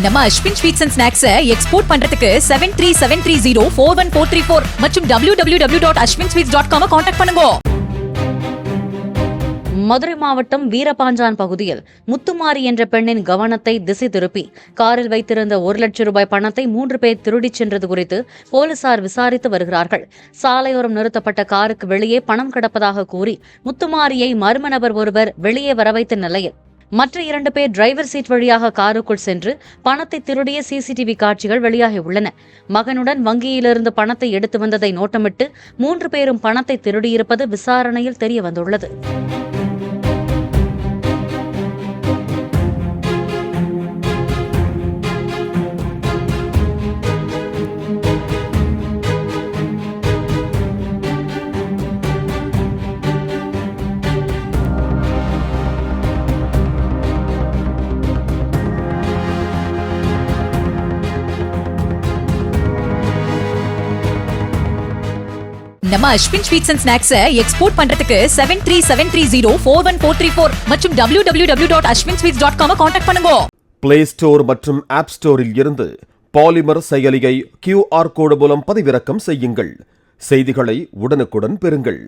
நம்ம Ashwin sweets and snacks export பண்றதுக்கு 7373041434 மற்றும் www.ashwinsweets.com கான்டாக்ட் பண்ணுங்க. மதுரை மாவட்டம் வீரபாஞ்சான் பகுதியில் முத்துமாரி என்ற பெண்ணின் கவனத்தை திசை திருப்பி காரில் வைத்திருந்த 1 லட்சம் ரூபாய் பணத்தை 3 பேர் திருடிச் சென்றது குறித்து போலீசார் விசாரித்து வருகிறார்கள். சாலையோரம் நிறுத்தப்பட்ட காருக்கு வெளியே பணம் கிடப்பதாக கூறி முத்துமாரியை மர்ம நபர் ஒருவர் வெளியே வரவைத்த நிலையில் மற்ற 2 பேர் டிரைவர் சீட் வழியாக காருக்குள் சென்று பணத்தை திருடிய சிசிடிவி காட்சிகள் வெளியாகியுள்ளன. மகனுடன் வங்கியிலிருந்து பணத்தை எடுத்து வந்ததை நோட்டமிட்டு 3 பேரும் பணத்தை திருடியிருப்பது விசாரணையில் தெரியவந்துள்ளது. நம்ம Ashwin sweets and snacks export பண்றதுக்கு 7373041434 மற்றும் www.ashwinsweets.com கான்டாக்ட் பண்ணுங்க. பிளே ஸ்டோர் மற்றும் ஆப் ஸ்டோரில் இருந்து பாலிமர் செயலியை QR கோடு மூலம் பதிவிறக்கம் செய்யுங்கள். செய்திகளை உடனுக்குடன் பெறுங்கள்.